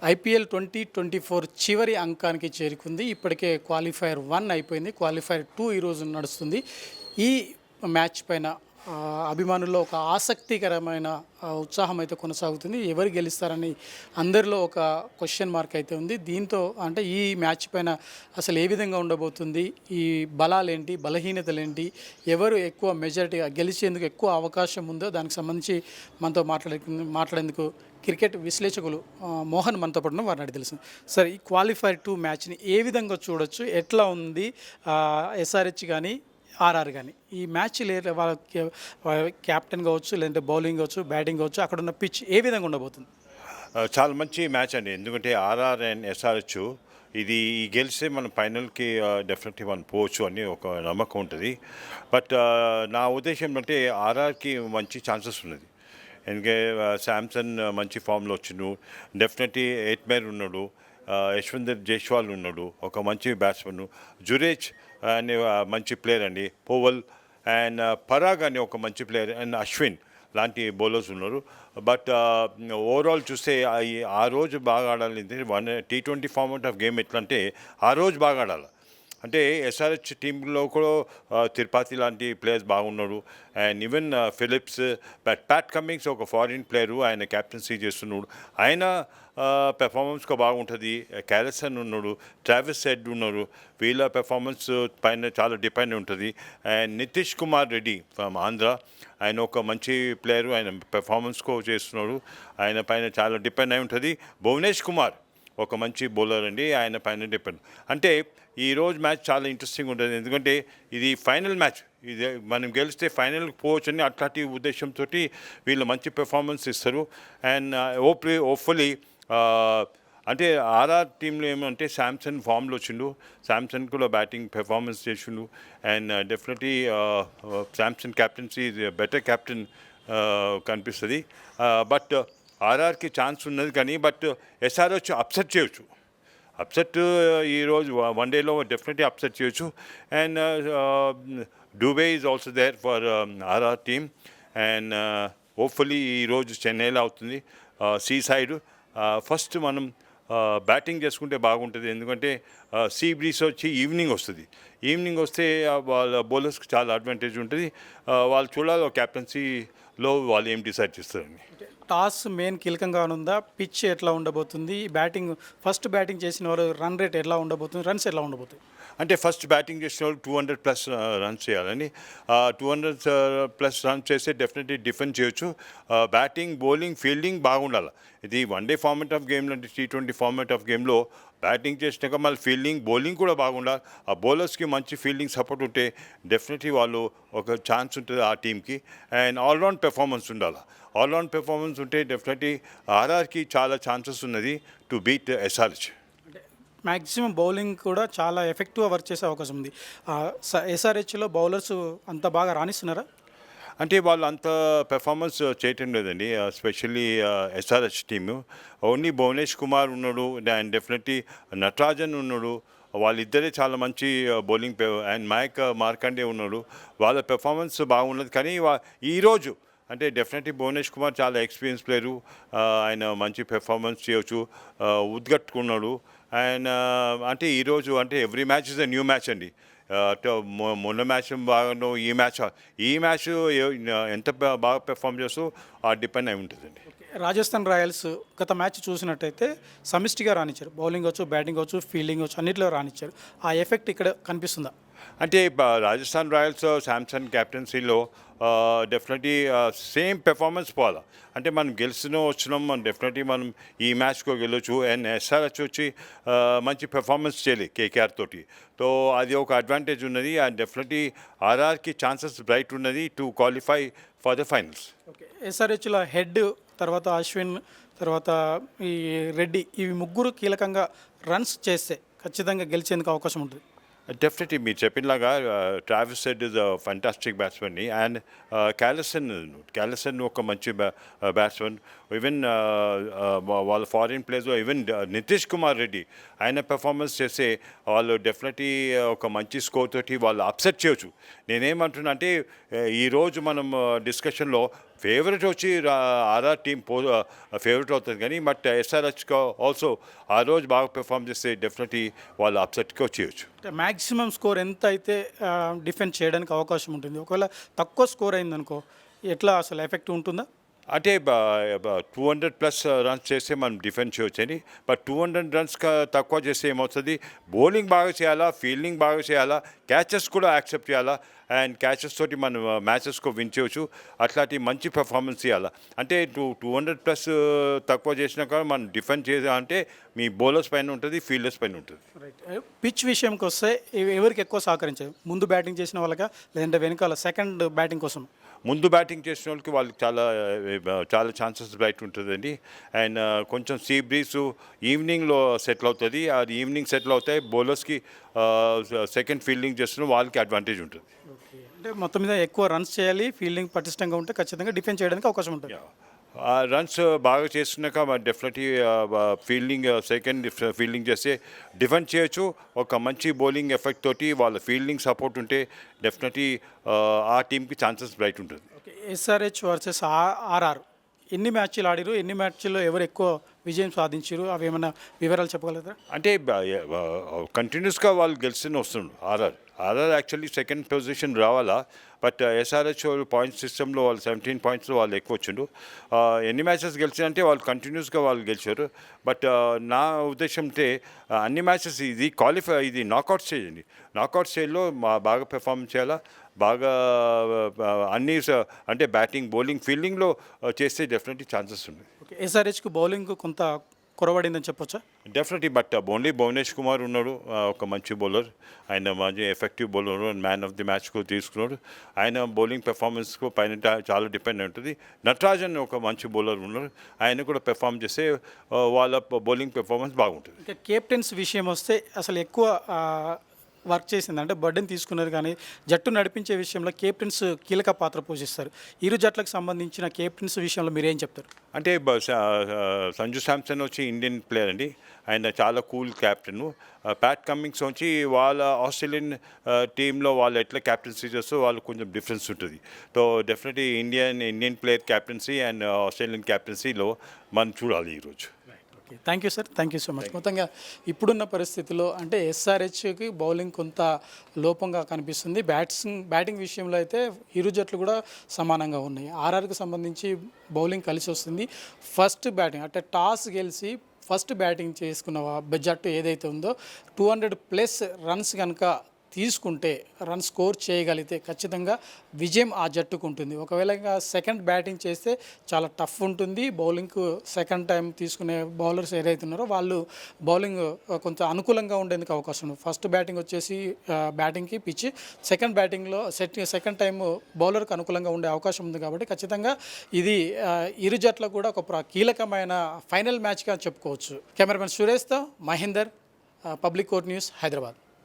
IPL 2024 చివరి అంకానికి చేరుకుంది. ఇప్పటికే క్వాలిఫైయర్ 1 అయిపోయింది. క్వాలిఫైయర్ 2 ఈరోజు నడుస్తుంది. ఈ మ్యాచ్ పైన అభిమానుల్లో ఒక ఆసక్తికరమైన ఉత్సాహం అయితే కొనసాగుతుంది. ఎవరు గెలుస్తారని అందరిలో ఒక క్వశ్చన్ మార్క్ అయితే ఉంది. దీంతో అంటే ఈ మ్యాచ్ పైన అసలు ఏ విధంగా ఉండబోతుంది, ఈ బలాలేంటి, బలహీనతలేంటి, ఎవరు ఎక్కువ మెజారిటీగా గెలిచేందుకు ఎక్కువ అవకాశం ఉందో దానికి సంబంధించి మనతో మాట్లాడేందుకు క్రికెట్ విశ్లేషకులు మోహన్ మనతో పాటు వారిని అడిగి తెలుసు. సార్, ఈ క్వాలిఫైర్ 2 మ్యాచ్ని ఏ విధంగా చూడొచ్చు, ఎట్లా ఉంది? ఎస్ఆర్హెచ్ కానీ ఆర్ఆర్ కానీ ఈ మ్యాచ్ వాళ్ళకి క్యాప్టెన్ కావచ్చు, లేదంటే బౌలింగ్ కావచ్చు, బ్యాటింగ్ కావచ్చు, అక్కడ ఉన్న పిచ్ ఏ విధంగా ఉండబోతుంది? చాలా మంచి మ్యాచ్ అండి. ఎందుకంటే ఆర్ఆర్ అండ్ ఎస్ఆర్హెచ్ ఇది గెలిస్తే మనం ఫైనల్కి డెఫినెట్లీ మనం పోవచ్చు అని ఒక నమ్మకం ఉంటుంది. బట్ నా ఉద్దేశం అంటే ఆర్ఆర్కి మంచి ఛాన్సెస్ ఉన్నది. ఎందుకంటే శాంసన్ మంచి ఫామ్లో వచ్చిండు, డెఫినెట్లీ ఎట్మేర్ ఉన్నాడు, యశ్వంతర్ జైస్వాల్ ఉన్నాడు, ఒక మంచి బ్యాట్స్మెన్, జురేజ్ అనే మంచి ప్లేయర్ అండి, పోవల్ అండ్ పరాగ్ అనే ఒక మంచి ప్లేయర్ అండ్ అశ్విన్ లాంటి బౌలర్స్ ఉన్నారు. బట్ ఓవరాల్ చూస్తే ఆ రోజు బాగా ఆడాలి. T20 ఫార్మాట్ ఆఫ్ గేమ్ ఎట్లా అంటే ఆ రోజు బాగా ఆడాలి. అంటే ఎస్ఆర్హెచ్ టీంలో కూడా తిరుపతి లాంటి ప్లేయర్స్ బాగున్నారు. And even Phillips, Pat Cummins ఒక ఫారిన్ ప్లేయరు, ఆయన క్యాప్టెన్సీ చేస్తున్నాడు, ఆయన పెర్ఫార్మెన్స్ బాగుంటుంది. క్యారసన్ ఉన్నాడు, ట్రావిస్ హెడ్ ఉన్నారు, వీళ్ళ పెర్ఫార్మెన్స్ పైన చాలా డిపెండ్ ఉంటుంది. అండ్ నితీష్ కుమార్ రెడ్డి ఫ్రమ్ ఆంధ్ర, ఆయన ఒక మంచి ప్లేయరు, ఆయన పెర్ఫార్మెన్స్ చేస్తున్నాడు, ఆయన పైన చాలా డిపెండ్ అయి ఉంటుంది. భువనేష్ కుమార్ ఒక మంచి బౌలర్ అండి, ఆయన పైన డిపెండ్. అంటే ఈరోజు మ్యాచ్ చాలా ఇంట్రెస్టింగ్ ఉంటుంది. ఎందుకంటే ఇది ఫైనల్ మ్యాచ్, ఇది మనం గెలిస్తే ఫైనల్కి పోవచ్చు అని అట్లాంటి ఉద్దేశంతో వీళ్ళు మంచి పెర్ఫార్మెన్స్ ఇస్తారు. అండ్ హోప్ఫుల్లీ అంటే ఆర్ఆర్ టీంలో ఏమంటే శాంసన్ ఫామ్లో వచ్చిండు, శాంసన్ కూడా బ్యాటింగ్ పెర్ఫార్మెన్స్ చేసిండు. And definitely Samson captaincy better captain కనిపిస్తుంది. బట్ ఆర్ఆర్కి ఛాన్స్ ఉన్నది కానీ, బట్ ఎస్ఆర్హెచ్ అప్సెట్ చేయొచ్చు. అప్సెట్ ఈరోజు వన్ డేలో డెఫినెట్లీ అప్సెట్ చేయొచ్చు. And Dube is also there for RR team. And hopefully ఈరోజు చెన్నైలో అవుతుంది సీ సైడ్. ఫస్ట్ మనం బ్యాటింగ్ చేసుకుంటే బాగుంటుంది. ఎందుకంటే సీ బ్రీజ్ వచ్చి ఈవినింగ్ వస్తుంది. ఈవినింగ్ వస్తే వాళ్ళ బౌలర్స్కి చాలా అడ్వాంటేజ్ ఉంటుంది. వాళ్ళు చూడాలి క్యాప్టెన్సీలో వాళ్ళు ఏం డిసైడ్ చేస్తారని. టాస్ మెయిన్ కీలకంగా ఉందా? పిచ్ ఎట్లా ఉండబోతుంది? బ్యాటింగ్ ఫస్ట్ బ్యాటింగ్ చేసిన వారు రన్ రేట్ ఎట్లా ఉండబోతుంది? రన్స్ ఎట్లా ఉండబోతుంది? అంటే ఫస్ట్ బ్యాటింగ్ చేసిన వాళ్ళు 200+ రన్స్ చేయాలని. 200+ రన్స్ చేస్తే డెఫినెట్లీ డిఫెండ్ చేయొచ్చు. బ్యాటింగ్, బౌలింగ్, ఫీల్డింగ్ బాగుండాలి. ఇది వన్ డే ఫార్మాట్ ఆఫ్ గేమ్లో అంటే T20 ఫార్మాట్ ఆఫ్ గేమ్లో బ్యాటింగ్ చేసినాక మళ్ళీ ఫీల్డింగ్, బౌలింగ్ కూడా బాగుండాలి. ఆ బౌలర్స్కి మంచి ఫీల్డింగ్ సపోర్ట్ ఉంటే డెఫినెట్లీ వాళ్ళు ఒక ఛాన్స్ ఉంటుంది ఆ టీంకి. అండ్ ఆల్రౌండ్ పెర్ఫార్మెన్స్ ఉండాలి. ఆల్రౌండ్ పెర్ఫార్మెన్స్ ఉంటే డెఫినెట్లీ ఆర్ఆర్కి చాలా ఛాన్సెస్ ఉన్నది టు బీట్ ఎస్ఆర్హెచ్. అంటే మ్యాక్సిమం బౌలింగ్ కూడా చాలా ఎఫెక్టివ్గా వర్క్ చేసే అవకాశం ఉంది. ఎస్ఆర్హెచ్లో బౌలర్స్ అంత బాగా రాణిస్తున్నారా? అంటే వాళ్ళు అంత పెర్ఫార్మెన్స్ చేయటం లేదండి, especially SRH team. Only Bhuvanesh Kumar ఉన్నాడు అండ్ డెఫినెట్లీ నటరాజన్ ఉన్నాడు. వాళ్ళిద్దరే చాలా మంచి బౌలింగ్. అండ్ మయక్ మార్కండే ఉన్నాడు. వాళ్ళ పెర్ఫార్మెన్స్ బాగున్నది. కానీ ఈరోజు అంటే డెఫినెట్లీ భువనేష్ కుమార్ చాలా ఎక్స్పీరియన్స్ ప్లేయరు, ఆయన మంచి పెర్ఫార్మెన్స్ చేయవచ్చు, ఉద్గట్టుకున్నాడు. అండ్ అంటే ఈరోజు అంటే every match is a new match అండి. మొన్న మ్యాచ్ బాగా, ఈ మ్యాచ్ ఎంత బాగా పెర్ఫామ్ చేస్తూ డిపెండ్ అయి ఉంటుందండి. రాజస్థాన్ రాయల్స్ గత మ్యాచ్ చూసినట్టయితే సమిష్టిగా రాణించారు. బౌలింగ్ కావచ్చు, బ్యాటింగ్ కావచ్చు, ఫీల్డింగ్ కావచ్చు, అన్నింటిలో రాణించారు. ఆ ఎఫెక్ట్ ఇక్కడ కనిపిస్తుందా? అంటే రాజస్థాన్ రాయల్స్ శాంసన్ క్యాప్టెన్సీలో డెఫినెట్లీ సేమ్ పెర్ఫార్మెన్స్ పోవాలి. అంటే మనం వచ్చినాం, మనం డెఫినెట్లీ మనం ఈ మ్యాచ్లో గెలవచ్చు. అండ్ ఎస్ఆర్హెచ్ వచ్చి మంచి పెర్ఫార్మెన్స్ చేయాలి కేకేఆర్ తోటి. సో అది ఒక అడ్వాంటేజ్ ఉన్నది. అండ్ డెఫినెట్లీ ఆర్ఆర్కి ఛాన్సెస్ బ్రైట్ ఉన్నది to qualify for the finals. Okay, ఎస్ఆర్హెచ్లో హెడ్, తర్వాత అశ్విన్, తర్వాత ఈ రెడ్డి, ఇవి ముగ్గురు కీలకంగా రన్స్ చేస్తే ఖచ్చితంగా గెలిచేందుకు అవకాశం ఉంటుంది. డెఫినెట్లీ మీరు చెప్పినలాగా Travis Head is fantastic batsmen and Klaasen ఒక మంచి బ్యాట్స్మెన్. ఈవెన్ వాళ్ళ foreign players, even Nitish Kumar Reddy ఆయన పెర్ఫార్మెన్స్ చేస్తే వాళ్ళు డెఫినెట్లీ ఒక మంచి స్కోర్ తోటి వాళ్ళు అప్సెట్ చేయొచ్చు. నేనేమంటున్నా అంటే ఈరోజు మనం డిస్కషన్లో ఫేవరెట్ వచ్చి ఆర్ఆర్ టీం ఫేవరెట్ అవుతుంది కానీ బట్ ఎస్ఆర్హెచ్గా ఆల్సో ఆ రోజు బాగా పెర్ఫామ్ చేస్తే డెఫినెట్లీ వాళ్ళు అప్సెట్గా వచ్చేయచ్చు. అంటే మ్యాక్సిమం స్కోర్ ఎంత అయితే డిఫెండ్ చేయడానికి అవకాశం ఉంటుంది? ఒకవేళ తక్కువ స్కోర్ అయిందనుకో ఎట్లా అసలు ఎఫెక్ట్ ఉంటుందా? అంటే 200+ రన్స్ చేస్తే మనం డిఫెండ్ చేయొచ్చని, బట్ 200 రన్స్ తక్కువ చేస్తే ఏమవుతుంది, బౌలింగ్ బాగా చేయాలా, ఫీల్డింగ్ బాగా చేయాలా, క్యాచెస్ కూడా యాక్సెప్ట్ చేయాలా, అండ్ క్యాచెస్ తోటి మనం మ్యాచెస్కు విన్ చేయవచ్చు. అట్లాంటి మంచి పెర్ఫార్మెన్స్ చేయాలా. అంటే 200+ తక్కువ చేసినాక మనం డిఫెండ్ చేయాలంటే మీ బౌలర్స్ పైన ఉంటుంది, ఫీల్డర్స్ పైన ఉంటుంది. రైట్. పిచ్ విషయంకి వస్తే ఎవరికి ఎక్కువ సహకరించారు? ముందు బ్యాటింగ్ చేసిన వాళ్ళకా, లేదంటే వెనకాల సెకండ్ బ్యాటింగ్ కోసం? ముందు బ్యాటింగ్ చేసిన వాళ్ళకి వాళ్ళకి చాలా ఛాన్సెస్ బ్రైట్ ఉంటుందండి. అండ్ కొంచెం సీ బ్రీజ్ ఈవినింగ్లో సెటిల్ అవుతుంది. అది ఈవినింగ్ సెటిల్ అవుతాయి, బౌలర్స్కి సెకండ్ ఫీల్డింగ్ చేస్తున్న వాళ్ళకి అడ్వాంటేజ్ ఉంటుంది. ఓకే. అంటే మొత్తం మీద ఎక్కువ రన్స్ చేయాలి, ఫీల్డింగ్ పటిష్టంగా ఉంటే ఖచ్చితంగా డిఫెండ్ చేయడానికి అవకాశం ఉంటుంది. రన్స్ బాగా చేస్తున్నాక డెఫినెట్లీ సెకండ్ ఫీల్డింగ్ చేస్తే డిఫెండ్ చేయొచ్చు. ఒక మంచి బౌలింగ్ ఎఫెక్ట్ తోటి వాళ్ళ ఫీల్డింగ్ సపోర్ట్ ఉంటే డెఫినెట్లీ ఆ టీంకి ఛాన్సెస్ బ్రైట్ ఉంటుంది. ఓకే. ఎస్ఆర్హెచ్ వర్సెస్ ఆర్ఆర్ ఎన్ని మ్యాచ్లు ఆడిరు? ఎన్ని మ్యాచ్ల్లో ఎవరు ఎక్కువ విజయం సాధించారు? అవి ఏమైనా వివరాలు చెప్పగలుగుతారా? అంటే కంటిన్యూస్గా వాళ్ళు గెలుస్తూనే వస్తుండ్రు. ఆర్ఆర్ యాక్చువల్లీ సెకండ్ పొజిషన్ రావాలా, బట్ ఎస్ఆర్హెచ్ పాయింట్స్ సిస్టంలో వాళ్ళు 17 పాయింట్స్లో వాళ్ళు ఎక్కువ వచ్చిండు. ఎన్ని మ్యాచెస్ గెలిచారంటే వాళ్ళు కంటిన్యూస్గా వాళ్ళు గెలిచారు. బట్ నా ఉద్దేశం అంటే అన్ని మ్యాచెస్ ఇది నాకౌట్ స్టేజ్ అండి. నాకౌట్ స్టేజ్లో బాగా పెర్ఫార్మెన్స్ చేయాలా, బాగా అన్ని అంటే బ్యాటింగ్, బౌలింగ్, ఫీల్డింగ్లో చేస్తే డెఫినెట్లీ ఛాన్సెస్ ఉన్నాయి. ఓకే. ఎస్ఆర్హెచ్కు బౌలింగ్ కొంత కొరవడిందని చెప్పొచ్చా? Definitely, but only Bhuvanesh Kumar ఉన్నాడు, ఒక మంచి బౌలర్. ఆయన మంచి effective bowler, man of the మ్యాచ్కు తీసుకున్నాడు. ఆయన బౌలింగ్ పెర్ఫార్మెన్స్కు పైన చాలా డిపెండ్ ఉంటుంది. నటరాజన్ ఒక మంచి బౌలర్ ఉన్నారు, ఆయన కూడా పెర్ఫామ్ చేస్తే వాళ్ళ బౌలింగ్ పెర్ఫార్మెన్స్ బాగుంటుంది. ఇంకా కెప్టెన్స్ విషయం వస్తే అసలు ఎక్కువ వర్క్ చేసింది అంటే బర్డెన్ తీసుకున్నారు, కానీ జట్టు నడిపించే విషయంలో కెప్టెన్స్ కీలక పాత్ర పోషిస్తారు. ఇరు జట్లకు సంబంధించిన కెప్టెన్స్ విషయంలో మీరు ఏం చెప్తారు? అంటే సంజు శాంసన్ వచ్చి ఇండియన్ ప్లేయర్ అండి, ఆయన చాలా కూల్ క్యాప్టెన్. ప్యాట్ కమింగ్స్ వచ్చి వాళ్ళ ఆస్ట్రేలియన్ టీంలో వాళ్ళు ఎట్లా క్యాప్టెన్సీ చేస్తూ వాళ్ళు కొంచెం డిఫరెన్స్ ఉంటుంది. So definitely Indian player captaincy and Australian క్యాప్టెన్సీలో మనం చూడాలి ఈరోజు. Thank you sir, thank you so much. మొత్తంగా ఇప్పుడున్న పరిస్థితిలో అంటే ఎస్ఆర్హెచ్కి బౌలింగ్ కొంత లోపంగా కనిపిస్తుంది. బ్యాటింగ్ విషయంలో అయితే ఇరు జట్లు కూడా సమానంగా ఉన్నాయి. ఆర్ఆర్కి సంబంధించి బౌలింగ్ కలిసి వస్తుంది. ఫస్ట్ బ్యాటింగ్ అంటే టాస్ గెలిచి ఫస్ట్ బ్యాటింగ్ చేసుకున్న జట్టు ఏదైతే ఉందో 200+ రన్స్ కనుక తీసుకుంటే, రన్ స్కోర్ చేయగలిగితే ఖచ్చితంగా విజయం ఆ జట్టుకు ఉంటుంది. ఒకవేళ ఇంకా సెకండ్ బ్యాటింగ్ చేస్తే చాలా టఫ్ ఉంటుంది. బౌలింగ్కు సెకండ్ టైం తీసుకునే బౌలర్స్ ఏదైతే ఉన్నారో వాళ్ళు బౌలింగ్ కొంత అనుకూలంగా ఉండేందుకు అవకాశం ఉంది. ఫస్ట్ బ్యాటింగ్ వచ్చేసి బ్యాటింగ్కి పిచ్, సెకండ్ బ్యాటింగ్లో సెకండ్ టైం బౌలర్కి అనుకూలంగా ఉండే అవకాశం ఉంది. కాబట్టి ఖచ్చితంగా ఇది ఇరు జట్లకు కూడా ఒక కీలకమైన ఫైనల్ మ్యాచ్గా చెప్పుకోవచ్చు. కెమెరామెన్ సురేష్తో Mahender, public court news, Hyderabad.